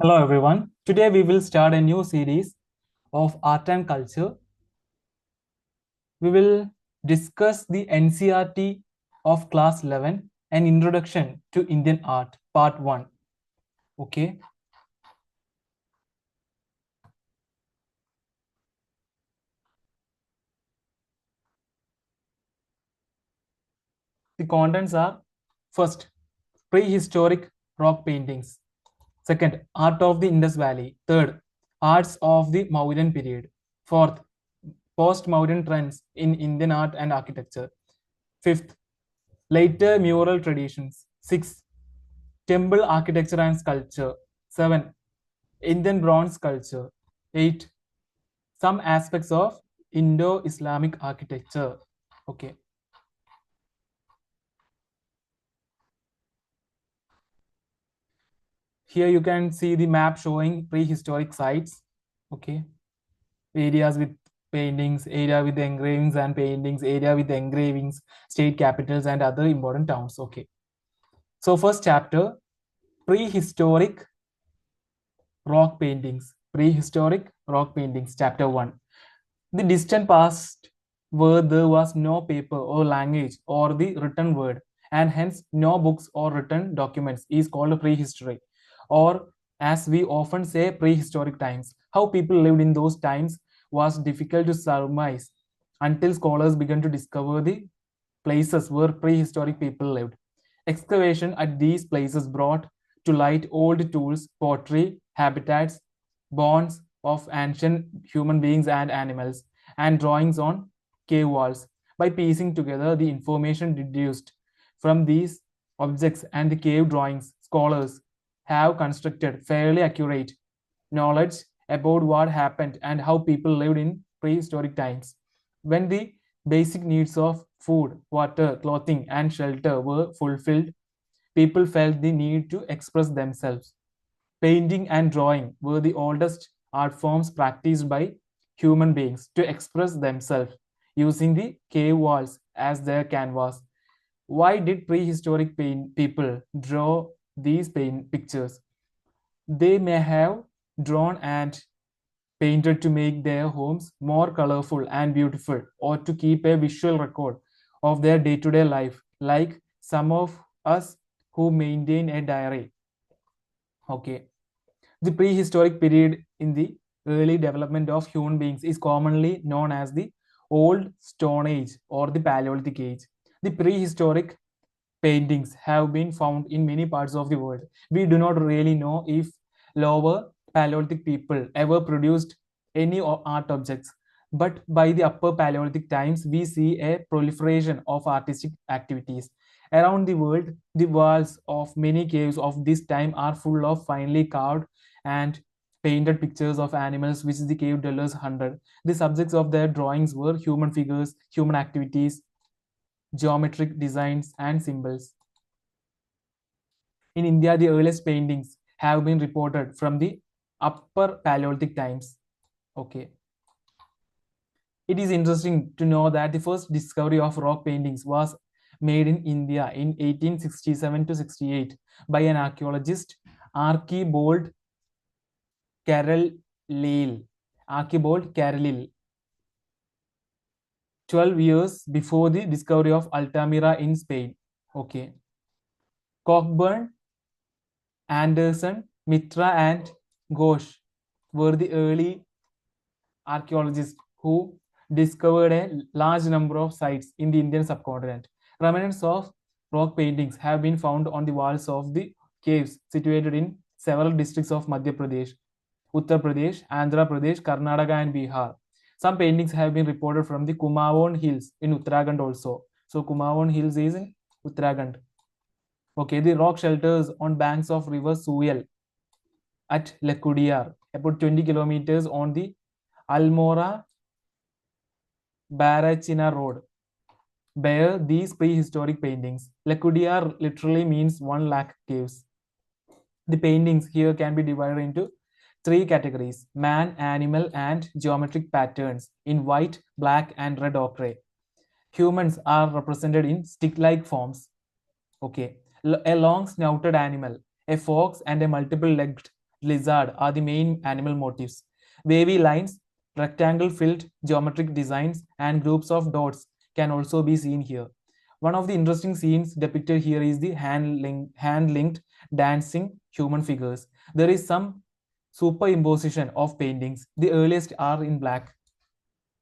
Hello everyone. Today we will start a new series of art and culture. We will discuss the NCERT of class 11, an introduction to Indian art, part 1. Okay. The contents are: first, prehistoric rock paintings; second, art of the Indus Valley; third, arts of the Mauryan period; fourth, post-Mauryan trends in Indian art and architecture; fifth, later mural traditions; sixth, temple architecture and sculpture; 7, Indian bronze sculpture; 8, some aspects of Indo-Islamic architecture. Okay. Here you can see the map showing prehistoric sites. Okay. Areas with paintings, area with engravings and paintings, area with engravings, state capitals and other important towns. Okay. So first chapter, prehistoric rock paintings. Prehistoric rock paintings, chapter 1. The distant past, where there was no paper or language or the written word, and hence no books or written documents, is called prehistory, or as we often say, prehistoric times. How people lived in those times was difficult to surmise until scholars began to discover the places where prehistoric people lived. Excavation at these places brought to light old tools, pottery, habitats, bones of ancient human beings and animals, and drawings on cave walls. By piecing together the information deduced from these objects and the cave drawings, scholars have constructed fairly accurate knowledge about what happened and how people lived in prehistoric times. When the basic needs of food, water, clothing, and shelter were fulfilled, people felt the need to express themselves. Painting and drawing were the oldest art forms practiced by human beings to express themselves using the cave walls as their canvas. Why did prehistoric people draw these pictures? They may have drawn and painted to make their homes more colorful and beautiful, or to keep a visual record of their day to day life, like some of us who maintain a diary. Okay. The prehistoric period in the early development of human beings is commonly known as the Old Stone Age or the Paleolithic Age. The prehistoric paintings have been found in many parts of the world. We do not really know if lower Paleolithic people ever produced any art objects, but by the upper Paleolithic times, we see a proliferation of artistic activities. Around the world, the walls of many caves of this time are full of finely carved and painted pictures of animals which the cave dwellers hunted. The subjects of their drawings were human figures, human activities, geometric designs, and symbols. In India, the earliest paintings have been reported from the upper Paleolithic times. Okay. It is interesting to know that the first discovery of rock paintings was made in India in 1867 to 68 by an archaeologist, Archibald Carrel. Archibald Carrel, 12 years before the discovery of Altamira in Spain. Okay. Cockburn, Anderson, Mitra, and Ghosh were the early archaeologists who discovered a large number of sites in the Indian subcontinent. Remnants of rock paintings have been found on the walls of the caves situated in several districts of Madhya Pradesh, Uttar Pradesh, Andhra Pradesh, Karnataka, and Bihar. Some paintings have been reported from the Kumaon Hills in Uttarakhand also. So Kumaon Hills is in Uttarakhand. Okay, the rock shelters on banks of river Suyal at Lekudiyar, about 20 kilometers on the Almora Barachina Road, bear these prehistoric paintings. Lekudiyar literally means 1 lakh caves. The paintings here can be divided into 3 categories: man, animal, and geometric patterns in white, black, and red ochre. Humans are represented in stick like forms. Okay. A long snouted animal, a fox, and a multiple legged lizard are the main animal motifs. Wavy lines, rectangle-filled geometric designs, and groups of dots can also be seen here. One of the interesting scenes depicted here is the hand-linked dancing human figures. There is some superimposition of paintings. The earliest are in black.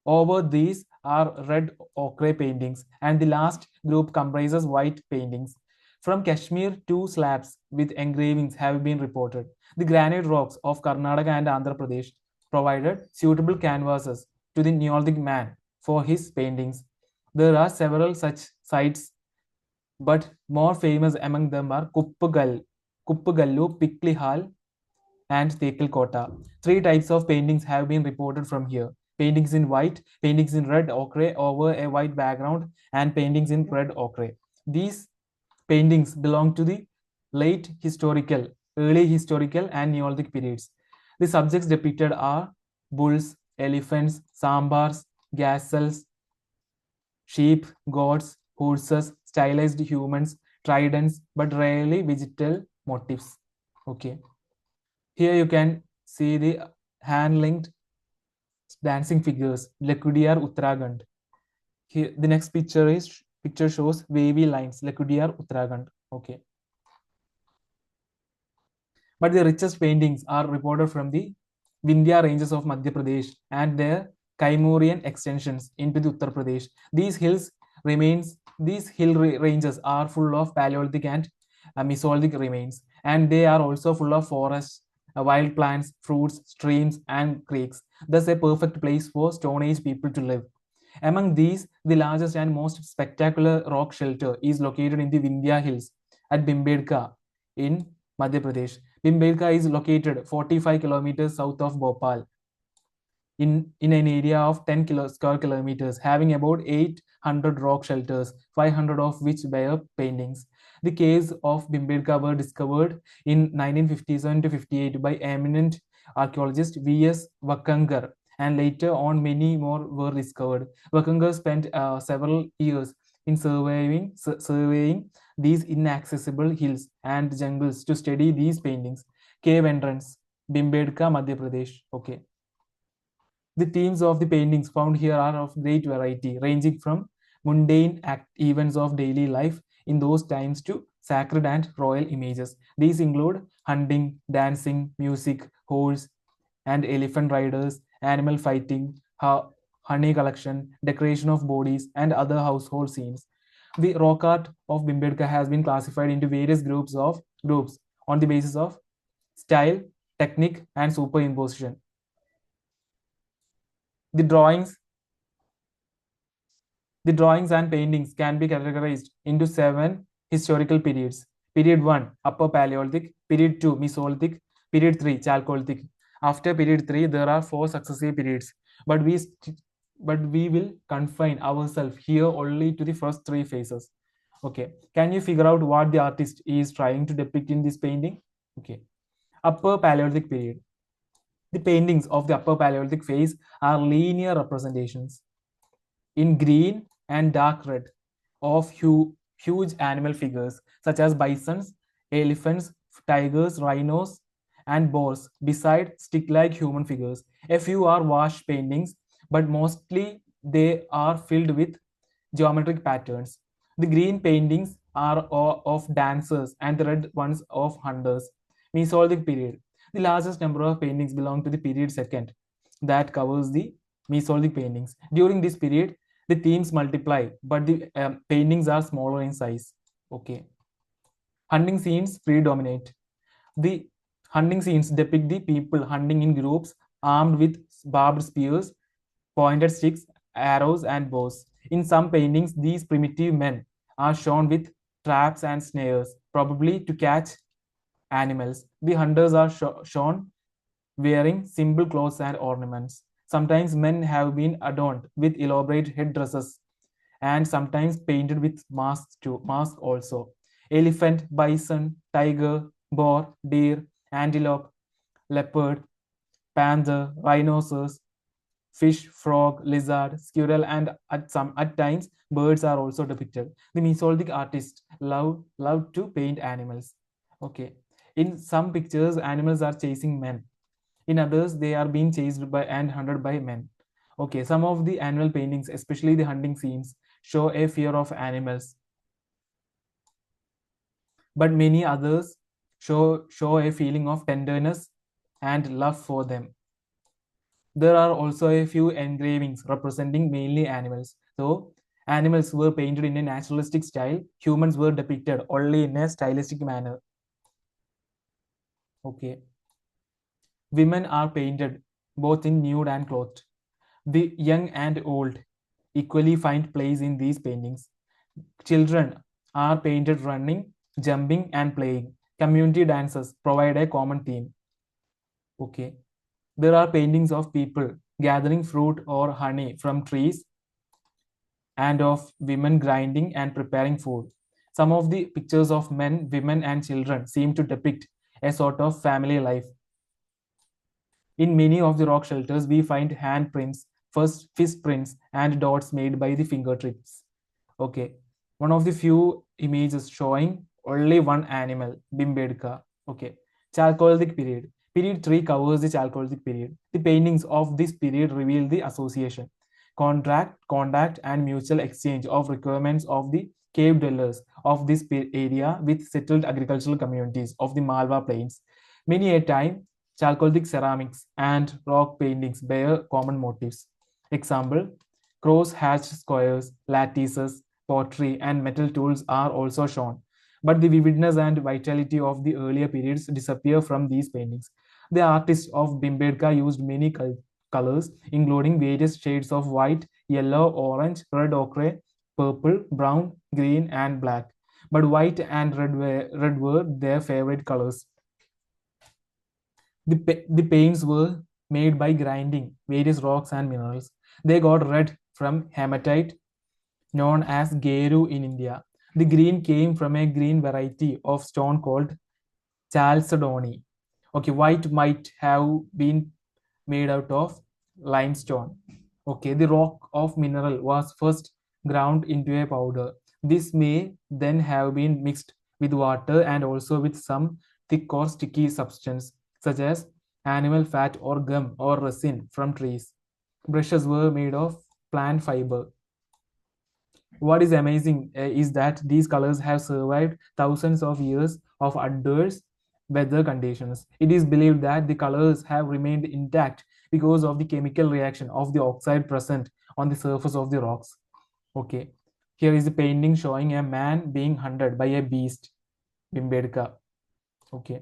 Over these are red ochre paintings, and the last group comprises white paintings. From Kashmir, two slabs with engravings have been reported. The granite rocks of Karnataka and Andhra Pradesh provided suitable canvases to the Neolithic man for his paintings. There are several such sites, but more famous among them are Kuppagallu, Piklihal, and Tekalkota. Three types of paintings have been reported from here: paintings in white, paintings in red ochre over a white background, and paintings in red ochre. These paintings belong to the late historical, early historical, and Neolithic periods. The subjects depicted are bulls, elephants, sambars, gazelles, sheep, goats, horses, stylized humans, tridents, but rarely vegetal motifs. Okay. Here you can see the hand-linked dancing figures, Lakudiyar Uttarakhand. Here, the next picture shows wavy lines, Lakudiyar Uttarakhand. Okay. But the richest paintings are reported from the Vindhya ranges of Madhya Pradesh and their Kaimurian extensions into the Uttar Pradesh. These hill ranges are full of Paleolithic and Mesolithic remains, and they are also full of forests, wild plants, fruits, streams, and creeks. Thus, a perfect place for Stone Age people to live. Among these, the largest and most spectacular rock shelter is located in the Vindhya Hills at Bimbedka in Madhya Pradesh. Bimbedka is located 45 kilometers south of Bhopal in an area of 10 square kilometers, having about 800 rock shelters, 500 of which bear paintings. The caves of Bimbedka were discovered in 1957 to 58 by eminent archaeologist V.S. Vakkangar, and later on many more were discovered. Vakkangar spent several years in surveying these inaccessible hills and jungles to study these paintings. Cave entrance, Bimbedka, Madhya Pradesh. Okay. The themes of the paintings found here are of great variety, ranging from mundane events of daily life in those times to sacred and royal images. These include hunting, dancing, music, horse and elephant riders, animal fighting, honey collection, decoration of bodies, and other household scenes. The rock art of Bimbedka has been classified into various groups on the basis of style, technique, and superimposition. The drawings and paintings can be categorized into 7 historical periods. Period 1, Upper Paleolithic. Period 2, Mesolithic. Period 3, Chalcolithic. After period 3, there are 4 successive periods, but we will confine ourselves here only to the first 3 phases. Okay, can you figure out what the artist is trying to depict in this painting? Okay, Upper Paleolithic period. The paintings of the Upper Paleolithic phase are linear representations in green and dark red of huge animal figures such as bisons, elephants, tigers, rhinos, and boars, beside stick-like human figures. A few are wash paintings, but mostly they are filled with geometric patterns. The green paintings are of dancers and the red ones of hunters. Mesolithic period. The largest number of paintings belong to the period second, that covers the Mesolithic paintings. During this period, the themes multiply, but the paintings are smaller in size. Okay. Hunting scenes predominate. The hunting scenes depict the people hunting in groups, armed with barbed spears, pointed sticks, arrows, and bows. In some paintings, these primitive men are shown with traps and snares, probably to catch animals. The hunters are shown wearing simple clothes and ornaments. Sometimes men have been adorned with elaborate headdresses and sometimes painted with masks also. Elephant, bison, tiger, boar, deer, antelope, leopard, panther, rhinoceros, fish, frog, lizard, squirrel, and at times birds are also depicted. The Mesolithic artists love to paint animals. Okay. In some pictures, animals are chasing men. In others, they are being chased by and hunted by men. Okay, some of the animal paintings, especially the hunting scenes, show a fear of animals, but many others show a feeling of tenderness and love for them. There are also a few engravings representing mainly animals. So, animals were painted in a naturalistic style, humans were depicted only in a stylistic manner. Okay. Women are painted both in nude and clothed. The young and old equally find place in these paintings. Children are painted running, jumping, and playing. Community dances provide a common theme. Okay. There are paintings of people gathering fruit or honey from trees and of women grinding and preparing food. Some of the pictures of men, women, and children seem to depict a sort of family life. In many of the rock shelters, we find handprints, first fist prints, and dots made by the fingertips. Okay, one of the few images showing only one animal, Bimbedka. Okay, Chalcolithic period. Period 3 covers the Chalcolithic period. The paintings of this period reveal the association, contact, and mutual exchange of requirements of the cave dwellers of this area with settled agricultural communities of the Malwa Plains. Many a time, Chalcolithic ceramics and rock paintings bear common motifs. Example, cross-hatched squares, lattices, pottery, and metal tools are also shown. But the vividness and vitality of the earlier periods disappear from these paintings. The artists of Bimbedka used many colors, including various shades of white, yellow, orange, red ochre, purple, brown, green, and black. But white and red were their favorite colors. The paints were made by grinding various rocks and minerals. They got red from hematite, known as Geru in India. The green came from a green variety of stone called chalcedony. Okay, white might have been made out of limestone. Okay, the rock of mineral was first ground into a powder. This may then have been mixed with water and also with some thick or sticky substance such as animal fat or gum or resin from trees. Brushes were made of plant fiber. What is amazing is that these colors have survived thousands of years of adverse weather conditions. It is believed that the colors have remained intact because of the chemical reaction of the oxide present on the surface of the rocks. Okay, here is a painting showing a man being hunted by a beast, Bimbedka. Okay,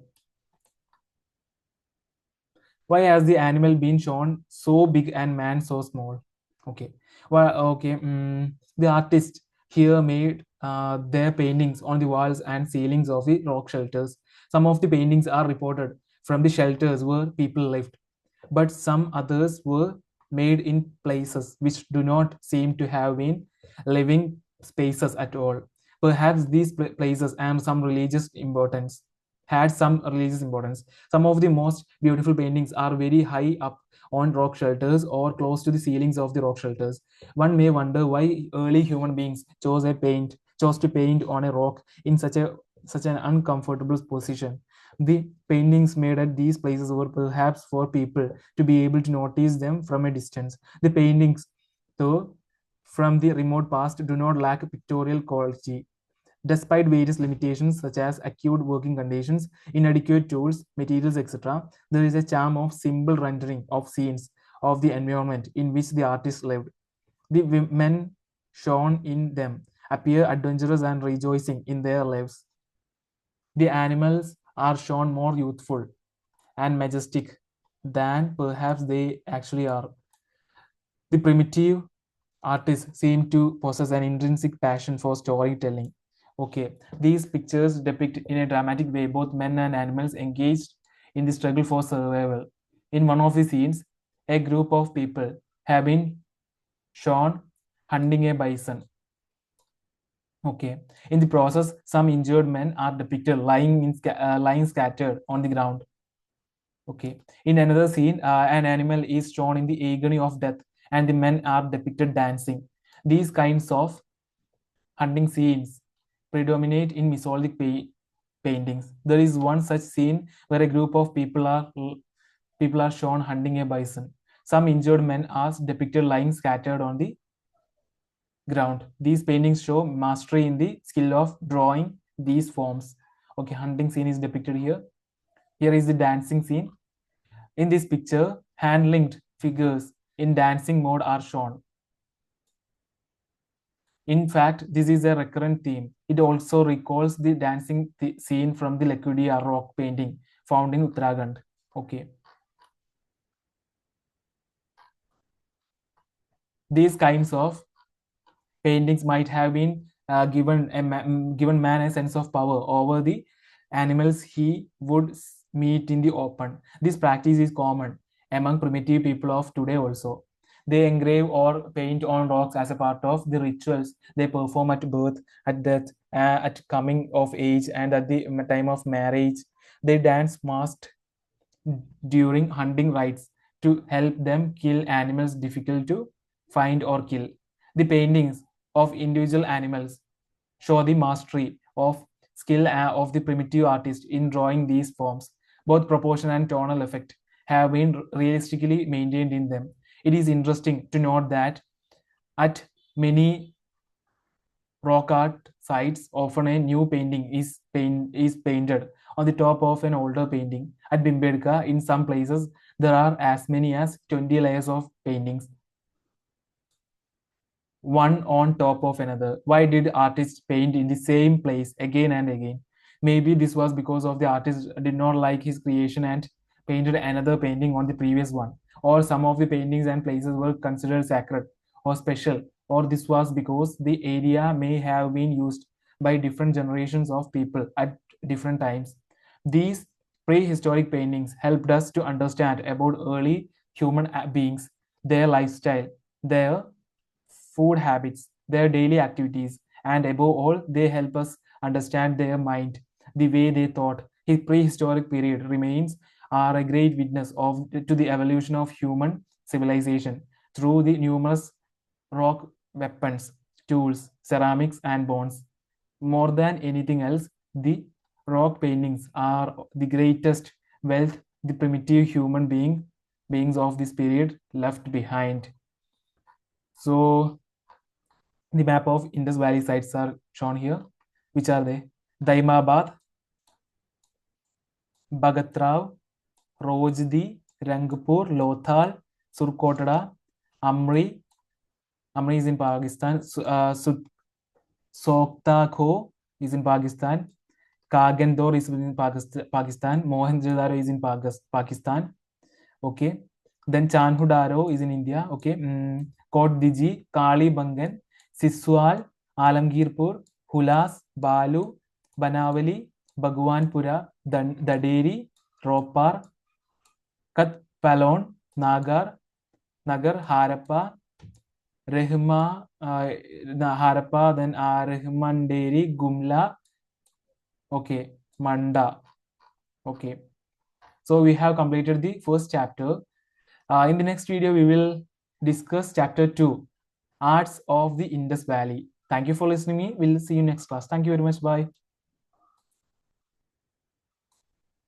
why has the animal been shown so big and man so small? Okay, well, okay, the artist here made their paintings on the walls and ceilings of the rock shelters. Some of the paintings are reported from the shelters where people lived, but some others were made in places which do not seem to have been living spaces at all. Perhaps these places and some religious importance had some religious importance. Some of the most beautiful paintings are very high up on rock shelters or close to the ceilings of the rock shelters. One may wonder why early human beings chose to paint on a rock in such an uncomfortable position. The paintings made at these places were perhaps for people to be able to notice them from a distance. The paintings, though, from the remote past do not lack pictorial quality. Despite various limitations such as acute working conditions, inadequate tools, materials, etc., there is a charm of simple rendering of scenes of the environment in which the artist lived. The men shown in them appear adventurous and rejoicing in their lives. The animals are shown more youthful and majestic than perhaps they actually are. The primitive artists seem to possess an intrinsic passion for storytelling. Okay, these pictures depict in a dramatic way both men and animals engaged in the struggle for survival. In one of the scenes, a group of people have been shown hunting a bison. Okay, in the process, some injured men are depicted lying scattered on the ground. Okay, in another scene, an animal is shown in the agony of death, and the men are depicted dancing. These kinds of hunting scenes predominate in Mesolithic paintings. There is one such scene where a group of people are shown hunting a bison. Some injured men are depicted lying scattered on the ground. These paintings show mastery in the skill of drawing these forms. Okay, hunting scene is depicted here. Here is the dancing scene. In this picture, hand-linked figures in dancing mode are shown. In fact, this is a recurrent theme. It also recalls the dancing scene from the Lakudia rock painting found in Uttarakhand. Okay. These kinds of paintings might have been given man a sense of power over the animals he would meet in the open. This practice is common among primitive people of today also. They engrave or paint on rocks as a part of the rituals they perform at birth, at death, at coming of age, and at the time of marriage. They dance masked during hunting rites to help them kill animals difficult to find or kill. The paintings of individual animals show the mastery of skill of the primitive artist in drawing these forms. Both proportion and tonal effect have been realistically maintained in them. It is interesting to note that at many rock art sites, often a new painting is painted on the top of an older painting. At Bimbedka, in some places, there are as many as 20 layers of paintings, one on top of another. Why did artists paint in the same place again and again? Maybe this was because of the artist did not like his creation and painted another painting on the previous one. Or some of the paintings and places were considered sacred or special. Or this was because the area may have been used by different generations of people at different times. These prehistoric paintings helped us to understand about early human beings, their lifestyle, their food habits, their daily activities, and above all, they help us understand their mind, the way they thought. His prehistoric period remains are a great witness of to the evolution of human civilization through the numerous rock weapons, tools, ceramics, and bones. More than anything else, the rock paintings are the greatest wealth the primitive human beings of this period left behind. So the map of Indus Valley sites are shown here. Which are they? Daimabad, Bagatrav, Rojdi, Rangpur, Lothal, Surkotada, Amri. Amri is in Pakistan. Sokta Kho is in Pakistan. Kagandor is in Pakistan. Mohenjo-daro is in Pakistan. Okay. Then Chanhudaro is in India. Okay. Kot Diji, Kali Bangan, Siswal, Alamgirpur, Hulas, Balu, Banavali, Bhagwanpura, Daderi, Ropar, Katpalon, Nagar, Harappa, Rehma, Harappa, then Rehmanderi, Gumla, okay, Manda. Okay. So we have completed the first chapter. In the next video, we will discuss chapter 2, Arts of the Indus Valley. Thank you for listening to me. We'll see you next class. Thank you very much. Bye.